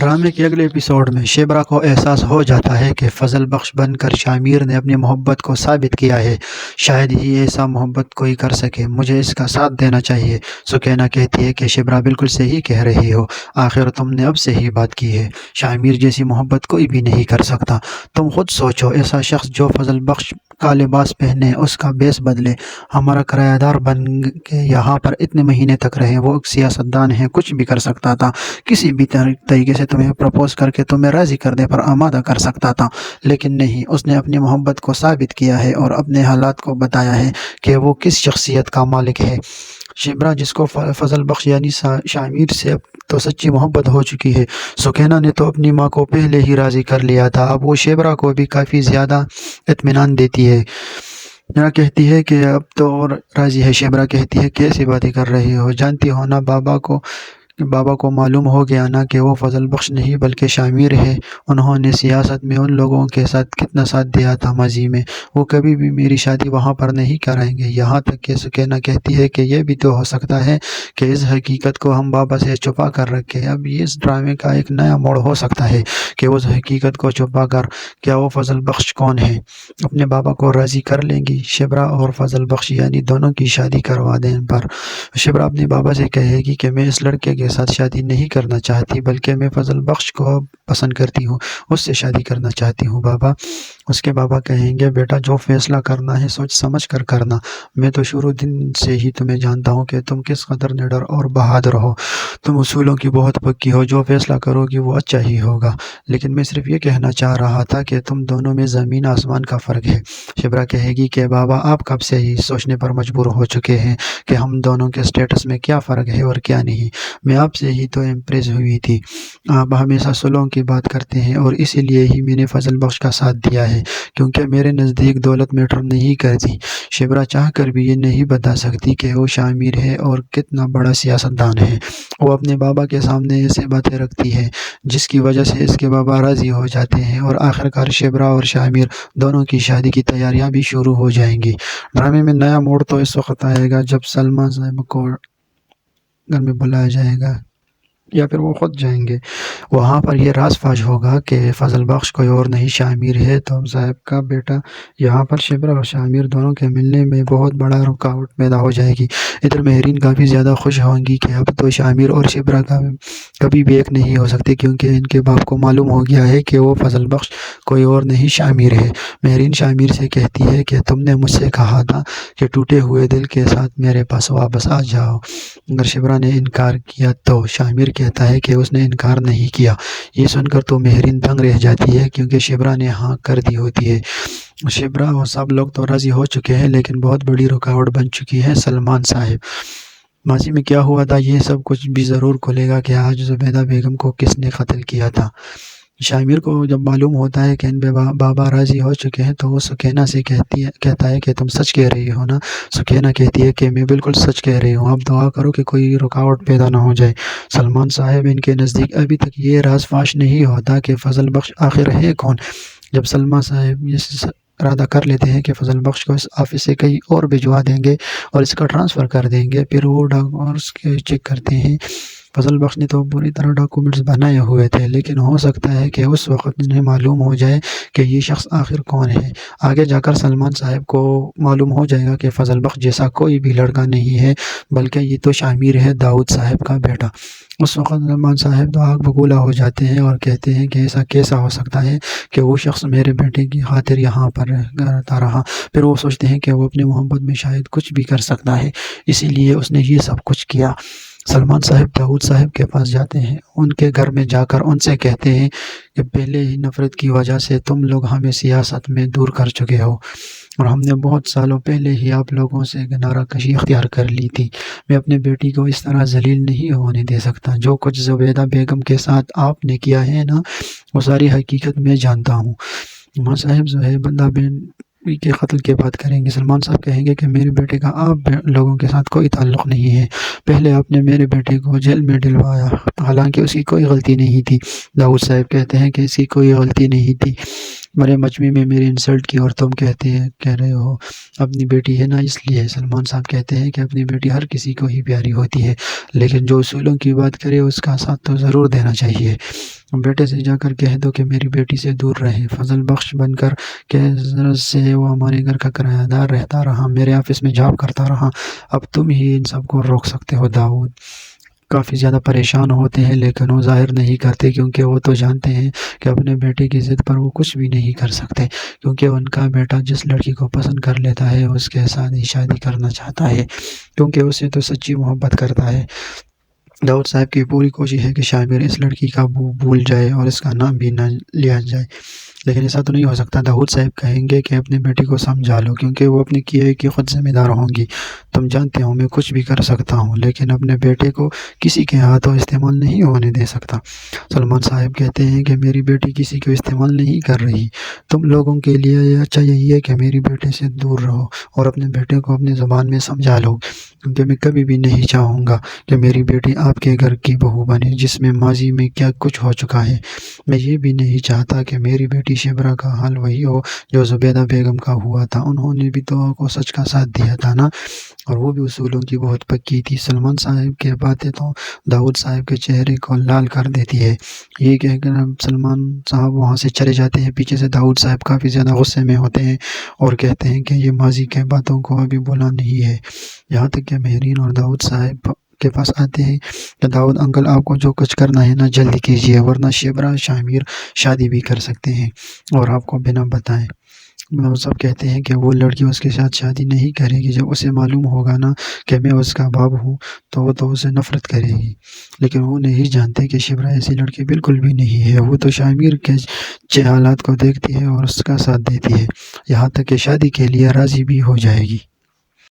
ڈرامے کے اگلے ایپیسوڈ میں شیبرا کو احساس ہو جاتا ہے کہ فضل بخش بن کر شامیر نے اپنی محبت کو ثابت کیا ہے۔ شاید ہی ایسا محبت کوئی کر سکے، مجھے اس کا ساتھ دینا چاہیے۔ سکینہ کہتی ہے کہ شیبرا بالکل صحیح کہہ رہی ہو، آخر تم نے اب صحیح بات کی ہے، شامیر جیسی محبت کوئی بھی نہیں کر سکتا۔ تم خود سوچو، ایسا شخص جو فضل بخش کا لباس پہنے، اس کا بیس بدلے، ہمارا کرایہ دار بن کے یہاں پر اتنے مہینے تک رہے، وہ ایک سیاستدان ہے، کچھ بھی کر سکتا تھا، کسی بھی طریقے سے تمہیں پرپوز کر کے تمہیں راضی کرنے پر آمادہ کر سکتا تھا، لیکن نہیں، اس نے اپنی محبت کو ثابت کیا ہے اور اپنے حالات کو بتایا ہے کہ وہ کس شخصیت کا مالک ہے۔ شیبرا، جس کو فضل بخش یعنی شامیر سے اب تو سچی محبت ہو چکی ہے، سکینہ نے تو اپنی ماں کو پہلے ہی راضی کر لیا تھا، اب وہ شیبرا کو بھی کافی زیادہ اطمینان دیتی ہے۔ میرا کہتی ہے کہ اب تو اور راضی ہے۔ شیبرا کہتی ہے کیسی باتیں کر رہی ہو، جانتی ہو نا بابا کو معلوم ہو گیا نا کہ وہ فضل بخش نہیں بلکہ شامیر ہے، انہوں نے سیاست میں ان لوگوں کے ساتھ کتنا ساتھ دیا تھا ماضی میں، وہ کبھی بھی میری شادی وہاں پر نہیں کرائیں گے۔ یہاں تک کہ سکینہ کہتی ہے کہ یہ بھی تو ہو سکتا ہے کہ اس حقیقت کو ہم بابا سے چھپا کر رکھیں۔ اب اس ڈرامے کا ایک نیا موڑ ہو سکتا ہے کہ اس حقیقت کو چھپا کر کیا وہ فضل بخش کون ہے اپنے بابا کو راضی کر لیں گی۔ شیبرا اور فضل بخش یعنی دونوں کی شادی کروا دیں پر شیبرا اپنے بابا سے کہے گی کہ میں اس لڑکے کے ساتھ شادی نہیں کرنا چاہتی، بلکہ میں فضل بخش کو پسند کرتی ہوں، اس سے شادی کرنا چاہتی ہوں۔ بابا، اس کے بابا کہیں گے بیٹا جو فیصلہ کرنا ہے سوچ سمجھ کر کرنا، میں تو شروع دن سے ہی تمہیں جانتا ہوں کہ تم کس قدر نڈر اور بہادر ہو، تم اصولوں کی بہت پکی ہو، جو فیصلہ کرو گی وہ اچھا ہی ہوگا، لیکن میں صرف یہ کہنا چاہ رہا تھا کہ تم دونوں میں زمین آسمان کا فرق ہے۔ شیبرا کہے گی کہ بابا آپ کب سے ہی سوچنے پر مجبور ہو چکے ہیں کہ ہم دونوں کے سٹیٹس میں کیا فرق ہے اور کیا نہیں، میں آپ سے ہی تو امپریس ہوئی تھی، آپ ہمیشہ سلوں کی بات کرتے ہیں اور اسی لیے ہی میں نے فضل بخش کا ساتھ دیا ہے، کیونکہ میرے نزدیک دولت میٹر نہیں کرتی۔ شیبرا چاہ کر بھی یہ نہیں بتا سکتی کہ وہ شامیر ہے اور کتنا بڑا سیاستدان ہے، وہ اپنے بابا کے سامنے ایسے باتیں رکھتی ہے جس کی وجہ سے اس کے بابا راضی ہو جاتے ہیں اور آخرکار شیبرا اور شامیر دونوں کی شادی کی تیاریاں بھی شروع ہو جائیں گی۔ ڈرامے میں نیا موڑ تو اس وقت آئے گا جب سلمان صاحب کو گھر میں بلایا جائے گا یا پھر وہ خود جائیں گے، وہاں پر یہ راز فاش ہوگا کہ فضل بخش کوئی اور نہیں شامیر ہے، تو صاحب کا بیٹا۔ یہاں پر شیبرا اور شامیر دونوں کے ملنے میں بہت بڑا رکاوٹ پیدا ہو جائے گی۔ ادھر مہرین کافی زیادہ خوش ہوں گی کہ اب تو شامیر اور شیبرا کا کبھی بھی ایک نہیں ہو سکتے، کیونکہ ان کے باپ کو معلوم ہو گیا ہے کہ وہ فضل بخش کوئی اور نہیں شامیر ہے۔ مہرین شامیر سے کہتی ہے کہ تم نے مجھ سے کہا تھا کہ ٹوٹے ہوئے دل کے ساتھ میرے پاس واپس آ جاؤ، اگر شیبرا نے انکار کیا تو شامیر کہتا ہے کہ اس نے انکار نہیں کیا۔ یہ سن کر تو مہرین دنگ رہ جاتی ہے کیونکہ شیبرا نے ہاں کر دی ہوتی ہے۔ شیبرا اور سب لوگ تو راضی ہو چکے ہیں، لیکن بہت بڑی رکاوٹ بن چکی ہے سلمان صاحب۔ ماضی میں کیا ہوا تھا یہ سب کچھ بھی ضرور کھلے گا کہ آج زبیدہ بیگم کو کس نے قتل کیا تھا۔ شامیر کو جب معلوم ہوتا ہے کہ ان پہ بابا راضی ہو چکے ہیں تو وہ سکینہ سے کہتا ہے کہ تم سچ کہہ رہی ہو نا؟ سکینہ کہتی ہے کہ میں بالکل سچ کہہ رہی ہوں، اب دعا کرو کہ کوئی رکاوٹ پیدا نہ ہو جائے۔ سلمان صاحب، ان کے نزدیک ابھی تک یہ راز فاش نہیں ہوتا کہ فضل بخش آخر ہے کون۔ جب سلمان صاحب یہ ارادہ کر لیتے ہیں کہ فضل بخش کو اس آفس سے کہیں اور بھجوا دیں گے اور اس کا ٹرانسفر کر دیں گے، پھر وہ ڈاکومنٹس کے چیک کرتے ہیں۔ فضل بخش نے تو پوری طرح ڈاکومنٹس بنائے ہوئے تھے، لیکن ہو سکتا ہے کہ اس وقت انہیں معلوم ہو جائے کہ یہ شخص آخر کون ہے۔ آگے جا کر سلمان صاحب کو معلوم ہو جائے گا کہ فضل بخش جیسا کوئی بھی لڑکا نہیں ہے، بلکہ یہ تو شامیر ہے، داؤد صاحب کا بیٹا۔ اس وقت سلمان صاحب تو آگ بگولا ہو جاتے ہیں اور کہتے ہیں کہ ایسا کیسا ہو سکتا ہے کہ وہ شخص میرے بیٹے کی خاطر یہاں پر رہتا رہا۔ پھر وہ سوچتے ہیں کہ وہ اپنی محبت میں شاید کچھ بھی کر سکتا ہے، اسی لیے اس نے یہ سب کچھ کیا۔ سلمان صاحب داؤد صاحب کے پاس جاتے ہیں، ان کے گھر میں جا کر ان سے کہتے ہیں کہ پہلے ہی نفرت کی وجہ سے تم لوگ ہمیں سیاست میں دور کر چکے ہو اور ہم نے بہت سالوں پہلے ہی آپ لوگوں سے کنارہ کشی اختیار کر لی تھی۔ میں اپنے بیٹی کو اس طرح ذلیل نہیں ہونے دے سکتا۔ جو کچھ زبیدہ بیگم کے ساتھ آپ نے کیا ہے نا، وہ ساری حقیقت میں جانتا ہوں۔ ماں صاحب زبیدہ بین کے قتل کی بات کریں گے۔ سلمان صاحب کہیں گے کہ میرے بیٹے کا آپ لوگوں کے ساتھ کوئی تعلق نہیں ہے، پہلے آپ نے میرے بیٹے کو جیل میں ڈلوایا، حالانکہ اس کی کوئی غلطی نہیں تھی۔ داؤد صاحب کہتے ہیں کہ اس کی کوئی غلطی نہیں تھی، بڑے مجمع میں میری انسلٹ کی اور تم کہہ رہے ہو اپنی بیٹی ہے نا اس لیے۔ سلمان صاحب کہتے ہیں کہ اپنی بیٹی ہر کسی کو ہی پیاری ہوتی ہے، لیکن جو اصولوں کی بات کرے اس کا ساتھ تو ضرور دینا چاہیے۔ بیٹے سے جا کر کہہ دو کہ میری بیٹی سے دور رہے۔ فضل بخش بن کر کے ضرورت سے وہ ہمارے گھر کا کرایہ دار رہتا رہا، میرے آفس میں جاب کرتا رہا، اب تم ہی ان سب کو روک سکتے ہو۔ داؤد کافی زیادہ پریشان ہوتے ہیں، لیکن وہ ظاہر نہیں کرتے کیونکہ وہ تو جانتے ہیں کہ اپنے بیٹے کی ضد پر وہ کچھ بھی نہیں کر سکتے، کیونکہ ان کا بیٹا جس لڑکی کو پسند کر لیتا ہے اس کے ساتھ ہی شادی کرنا چاہتا ہے، کیونکہ اسے تو سچی محبت کرتا ہے۔ داؤد صاحب کی پوری کوشش ہے کہ شامر اس لڑکی کا بھول جائے اور اس کا نام بھی نہ لیا جائے، لیکن ایسا تو نہیں ہو سکتا۔ داؤد صاحب کہیں گے کہ اپنے بیٹی کو سمجھا لو، کیونکہ وہ اپنے کیے کی خود ذمہ دار ہوں گی۔ تم جانتے ہو میں کچھ بھی کر سکتا ہوں، لیکن اپنے بیٹے کو کسی کے ہاتھوں استعمال نہیں ہونے دے سکتا۔ سلمان صاحب کہتے ہیں کہ میری بیٹی کسی کو استعمال نہیں کر رہی، تم لوگوں کے لیے اچھا یہی ہے کہ میری بیٹے سے دور رہو اور اپنے بیٹے کو اپنی زبان میں سمجھا لو، کیونکہ میں کبھی بھی نہیں چاہوں گا کہ میری بیٹی آپ کے گھر کی بہو بنے، جس میں ماضی میں کیا کچھ ہو چکا ہے۔ میں یہ بھی نہیں چاہتا کہ میری بیٹی شبرا کا حال وہی ہو جو زبیدہ بیگم کا ہوا تھا، انہوں نے بھی تو کو سچ کا ساتھ دیا تھا نا، اور وہ بھی اصولوں کی بہت پکی تھی۔ سلمان صاحب کی باتیں تو داؤد صاحب کے چہرے کو لال کر دیتی ہے۔ یہ کہہ کر سلمان صاحب وہاں سے چلے جاتے ہیں۔ پیچھے سے داؤد صاحب کافی زیادہ غصے میں ہوتے ہیں اور کہتے ہیں کہ یہ ماضی کے باتوں کو ابھی بولا نہیں ہے۔ یہاں تک کہ مہرین اور داؤد صاحب کے پاس آتے ہیں کہ داؤد انکل آپ کو جو کچھ کرنا ہے نا جلدی کیجیے، ورنہ شبرا شامر شادی بھی کر سکتے ہیں اور آپ کو بنا بتائیں۔ وہ سب کہتے ہیں کہ وہ لڑکی اس کے ساتھ شادی نہیں کرے گی، جب اسے معلوم ہوگا نا کہ میں اس کا باپ ہوں تو وہ تو اسے نفرت کرے گی، لیکن وہ نہیں جانتے کہ شبرا ایسی لڑکی بالکل بھی نہیں ہے۔ وہ تو شامر کے حالات کو دیکھتی ہے اور اس کا ساتھ دیتی ہے، یہاں تک کہ شادی کے لیے راضی بھی ہو جائے گی۔